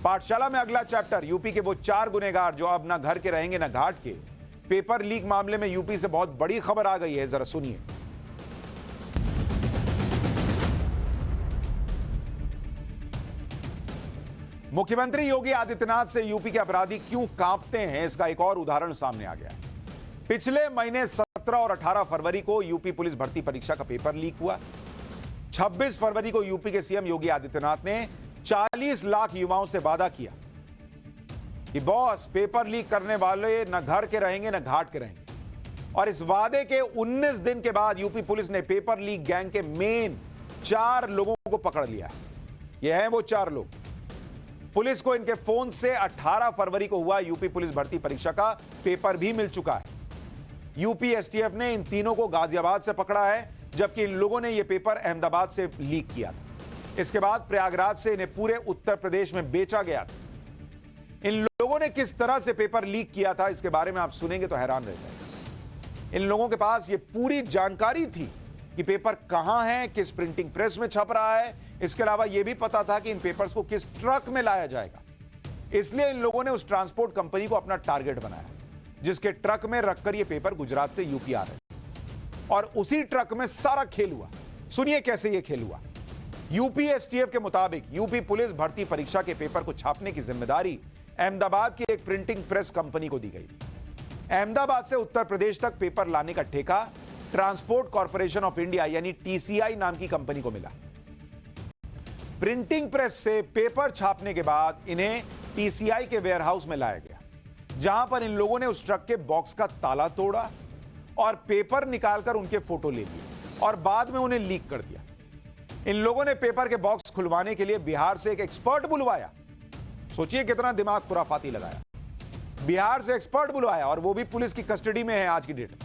पाठशाला में अगला चैप्टर, यूपी के वो 4 गुनेगार जो अब ना घर के रहेंगे ना घाट के। पेपर लीक मामले में यूपी से बहुत बड़ी खबर आ गई है, जरा सुनिए। मुख्यमंत्री योगी आदित्यनाथ से यूपी के अपराधी क्यों कांपते हैं, इसका एक और उदाहरण सामने आ गया है। पिछले महीने 17 और 18 फरवरी को यूपी पुलिस भर्ती परीक्षा का पेपर लीक हुआ। 26 फरवरी को यूपी के सीएम योगी आदित्यनाथ ने 40 लाख युवाओं से वादा किया कि बॉस, पेपर लीक करने वाले न घर के रहेंगे न घाट के रहेंगे। और इस वादे के 19 दिन के बाद यूपी पुलिस ने पेपर लीक गैंग के मेन 4 लोगों को पकड़ लिया है। ये हैं वो 4 लोग। पुलिस को इनके फोन से 18 फरवरी को हुआ यूपी पुलिस भर्ती परीक्षा का पेपर भी मिल चुका है। यूपी एसटीएफ ने इन तीनों को गाजियाबाद से पकड़ा है, जबकि इन लोगों ने यह पेपर अहमदाबाद से लीक किया था। इसके बाद प्रयागराज से इन्हें पूरे उत्तर प्रदेश में बेचा गया था। इन लोगों ने किस तरह से पेपर लीक किया था, इसके बारे में आप सुनेंगे तो हैरान रह जाएंगे। इन लोगों के पास यह पूरी जानकारी थी कि पेपर कहां है, किस प्रिंटिंग प्रेस में छप रहा है। इसके अलावा यह भी पता था कि इन पेपर्स को किस ट्रक में लाया जाएगा। इसलिए इन लोगों ने उस ट्रांसपोर्ट कंपनी को अपना टारगेट बनाया, जिसके ट्रक में रखकर यह पेपर गुजरात से यूपी आ रहे और उसी ट्रक में सारा खेल हुआ। सुनिए कैसे यह खेल हुआ। यूपी एसटीएफ के मुताबिक यूपी पुलिस भर्ती परीक्षा के पेपर को छापने की जिम्मेदारी अहमदाबाद की एक प्रिंटिंग प्रेस कंपनी को दी गई। अहमदाबाद से उत्तर प्रदेश तक पेपर लाने का ठेका ट्रांसपोर्ट कॉर्पोरेशन ऑफ इंडिया यानी टीसीआई नाम की कंपनी को मिला। प्रिंटिंग प्रेस से पेपर छापने के बाद इन्हें टीसीआई के वेयरहाउस में लाया गया, जहां पर इन लोगों ने उस ट्रक के बॉक्स का ताला तोड़ा और पेपर निकालकर उनके फोटो ले लिए और बाद में उन्हें लीक कर दिया। इन लोगों ने पेपर के बॉक्स खुलवाने के लिए बिहार से एक एक्सपर्ट बुलवाया। सोचिए कितना दिमाग खुराफाती लगाया। बिहार से एक्सपर्ट बुलवाया और वो भी पुलिस की कस्टडी में है आज की डेट में।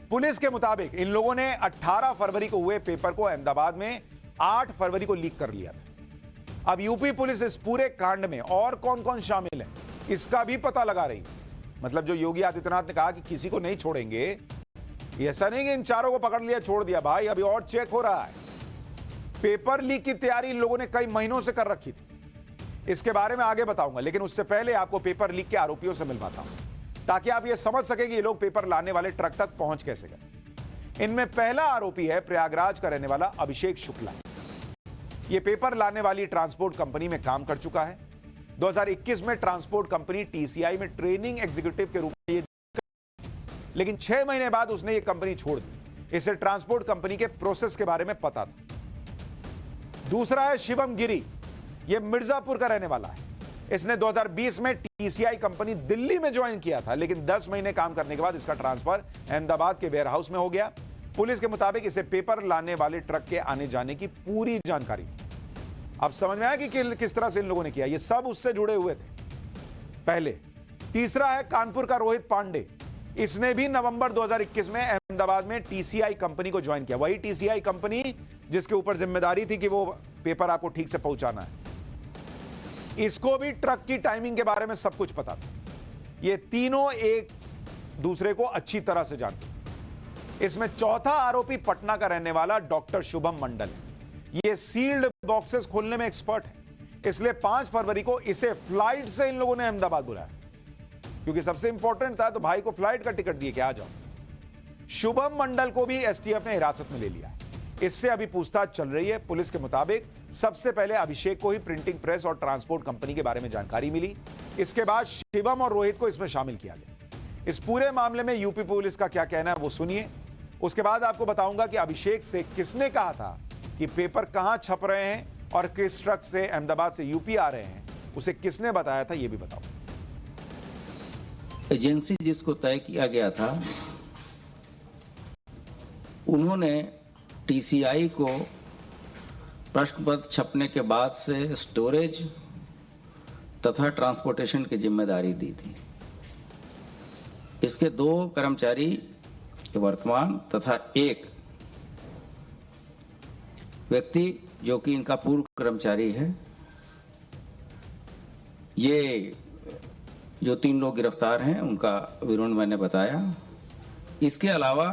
पुलिस के मुताबिक इन लोगों ने 18 फरवरी को हुए पेपर को अहमदाबाद में 8 फरवरी को लीक कर लिया था। अब यूपी पुलिस इस पूरे कांड में और कौन कौन शामिल है, इसका भी पता लगा रही है। मतलब जो योगी आदित्यनाथ ने कहा कि किसी को नहीं छोड़ेंगे, ऐसा नहीं कि इन 4 को पकड़ लिया छोड़ दिया। भाई अभी और चेक हो रहा है। पेपर लीक की तैयारी इन लोगों ने कई महीनों से कर रखी थी। इसके बारे में आगे बताऊंगा, लेकिन उससे पहले आपको पेपर लीक के आरोपियों से मिलवाता हूं, ताकि आप यह समझ सके कि ये लोग पेपर लाने वाले ट्रक तक पहुंच कैसे गए। इनमें पहला आरोपी है प्रयागराज का रहने वाला अभिषेक शुक्ला। यह पेपर लाने वाली ट्रांसपोर्ट कंपनी में काम कर चुका है। 2021 में ट्रांसपोर्ट कंपनी टीसीआई में ट्रेनिंग एग्जीक्यूटिव के रूप में, लेकिन 6 महीने बाद उसने यह कंपनी छोड़ दी। इसे ट्रांसपोर्ट कंपनी के प्रोसेस के बारे में पता था। दूसरा है शिवम गिरी। यह मिर्जापुर का रहने वाला है। इसने 2020 में टीसीआई कंपनी दिल्ली में ज्वाइन किया था, लेकिन 10 महीने काम करने के बाद इसका ट्रांसफर अहमदाबाद के वेयरहाउस में हो गया। पुलिस के मुताबिक इसे पेपर लाने वाले ट्रक के आने जाने की पूरी जानकारी थी। अब समझ में आया कि किस तरह से इन लोगों ने किया। ये सब उससे जुड़े हुए थे पहले। तीसरा है कानपुर का रोहित पांडे। इसने भी नवंबर 2021 में अहमदाबाद में टीसीआई कंपनी को ज्वाइन किया। वही टीसीआई कंपनी जिसके ऊपर जिम्मेदारी थी कि वो पेपर आपको ठीक से पहुंचाना है। इसको भी ट्रक की टाइमिंग के बारे में सब कुछ पता था। ये तीनों एक दूसरे को अच्छी तरह से जानते। इसमें चौथा आरोपी पटना का रहने वाला डॉक्टर शुभम मंडल है। ये सील्ड बॉक्सेस खोलने में एक्सपर्ट है, इसलिए 5 फरवरी को इसे फ्लाइट से इन लोगों ने अहमदाबाद बुलाया, क्योंकि सबसे इंपॉर्टेंट था, तो भाई को फ्लाइट का टिकट दिए कि आ जाओ। शुभम मंडल को भी एसटीएफ ने हिरासत में ले लिया है। इससे अभी पूछताछ चल रही है। पुलिस के मुताबिक सबसे पहले अभिषेक को ही प्रिंटिंग प्रेस और ट्रांसपोर्ट कंपनी के बारे में जानकारी मिली। इसके बाद शिवम और रोहित को इसमें शामिल किया गया। इस पूरे मामले में यूपी पुलिस का क्या कहना है वो सुनिए। उसके बाद आपको बताऊंगा कि अभिषेक से किसने कहा था कि पेपर कहां छप रहे हैं और किस ट्रक से अहमदाबाद से यूपी आ रहे हैं, उसे किसने बताया था ये भी बताओ। एजेंसी जिसको तय किया गया था, उन्होंने टीसीआई को प्रश्न पत्र छपने के बाद से स्टोरेज तथा ट्रांसपोर्टेशन की जिम्मेदारी दी थी। इसके 2 कर्मचारी वर्तमान तथा एक व्यक्ति जो कि इनका पूर्व कर्मचारी है, ये जो 3 लोग गिरफ्तार हैं उनका विवरण मैंने बताया। इसके अलावा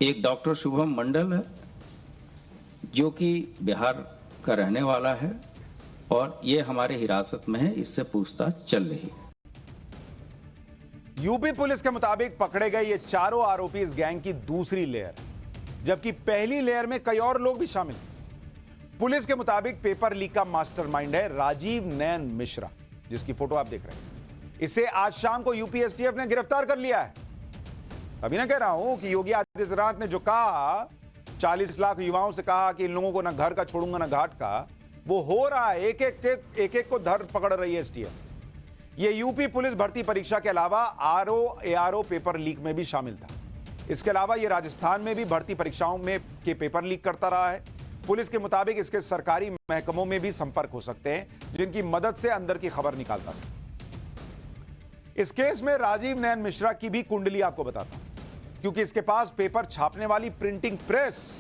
एक डॉक्टर शुभम मंडल है जो कि बिहार का रहने वाला है। और ये हमारे हिरासत में है, इससे पूछताछ चल रही है। यूपी पुलिस के मुताबिक पकड़े गए ये चारों आरोपी इस गैंग की दूसरी लेयर है, जबकि पहली लेयर में कई और लोग भी शामिल हैं। पुलिस के मुताबिक पेपर लीक का मास्टरमाइंड है राजीव नयन मिश्रा, जिसकी फोटो आप देख रहे हैं। इसे आज शाम को यूपी एसटीएफ ने गिरफ्तार कर लिया है। अभी ना कह रहा हूं कि योगी आदित्यनाथ ने जो कहा, 40 लाख युवाओं से कहा कि इन लोगों को ना घर का छोड़ूंगा ना घाट का, वो हो रहा है। एक एक को धर पकड़ रही है एसटीएफ। ये यूपी पुलिस भर्ती परीक्षा के अलावा एआरओ पेपर लीक में भी शामिल था। इसके अलावा ये राजस्थान में भी भर्ती परीक्षाओं में के पेपर लीक करता रहा है। पुलिस के मुताबिक इसके सरकारी महकमों में भी संपर्क हो सकते हैं, जिनकी मदद से अंदर की खबर निकालता था। इस केस में राजीव नयन मिश्रा की भी कुंडली आपको बताता हूं, क्योंकि इसके पास पेपर छापने वाली प्रिंटिंग प्रेस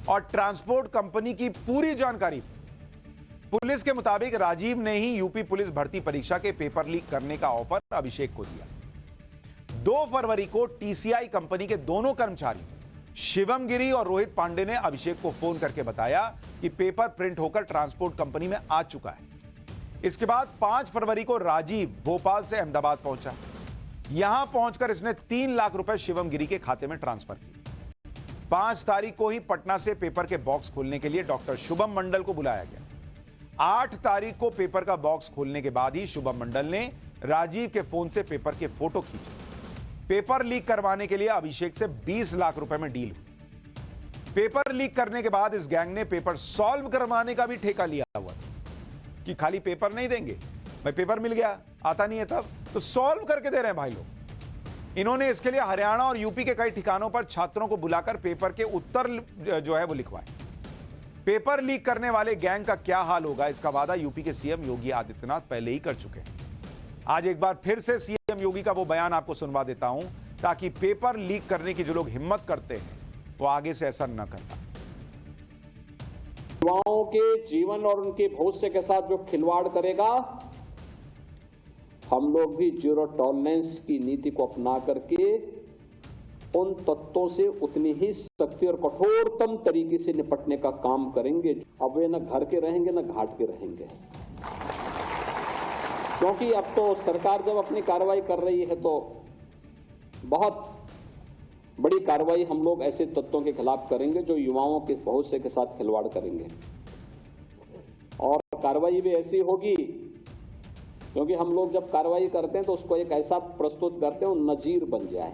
और ट्रांसपोर्ट कंपनी की पूरी जानकारी थी। पुलिस के मुताबिक राजीव ने ही यूपी पुलिस भर्ती परीक्षा के पेपर लीक करने का ऑफर अभिषेक को दिया। 2 फरवरी को टीसीआई कंपनी के दोनों कर्मचारी शिवम गिरी और रोहित पांडे ने अभिषेक को फोन करके बताया कि पेपर प्रिंट होकर ट्रांसपोर्ट कंपनी में आ चुका है। इसके बाद 5 फरवरी को राजीव भोपाल से अहमदाबाद पहुंचा। यहां पहुंचकर इसने 3 लाख रुपए शिवम गिरी के खाते में ट्रांसफर किए। 5 तारीख को ही पटना से पेपर के बॉक्स खोलने के लिए डॉक्टर शुभम मंडल को बुलाया गया। 8 तारीख को पेपर का बॉक्स खोलने के बाद ही शुभम मंडल ने राजीव के फोन से पेपर के फोटो खींचे। पेपर लीक करवाने के लिए अभिषेक से 20 लाख रुपए में डील हुई। पेपर लीक करने के बाद इस गैंग ने पेपर सॉल्व करवाने का भी ठेका लिया हुआ कि खाली पेपर नहीं देंगे, भाई पेपर मिल गया, आता नहीं है तब तो सॉल्व करके दे रहे हैं भाई लोग। इन्होंने इसके लिए हरियाणा और यूपी के कई ठिकानों पर छात्रों को बुलाकर पेपर के उत्तर जो है वो लिखवाए। पेपर लीक करने वाले गैंग का क्या हाल होगा, इसका वादा यूपी के सीएम योगी आदित्यनाथ पहले ही कर चुके हैं। आज एक बार फिर से सीएम योगी का वो बयान आपको सुनवा देता हूं, ताकि पेपर लीक करने की जो लोग हिम्मत करते हैं वो आगे से ऐसा न कर पाए। युवाओं के जीवन और उनके भविष्य के साथ जो खिलवाड़ करेगा, हम लोग भी जीरो टॉलरेंस की नीति को अपना करके उन तत्वों से उतनी ही सख्ती और कठोरतम तरीके से निपटने का काम करेंगे। अब वे न घर के रहेंगे न घाट के रहेंगे, क्योंकि अब तो सरकार जब अपनी कार्रवाई कर रही है तो बहुत बड़ी कार्रवाई हम लोग ऐसे तत्वों के खिलाफ करेंगे जो युवाओं के भविष्य के साथ खिलवाड़ करेंगे। और कार्रवाई भी ऐसी होगी, क्योंकि हम लोग जब कार्रवाई करते हैं तो उसको एक ऐसा प्रस्तुत करते हैं वो नजीर बन जाए।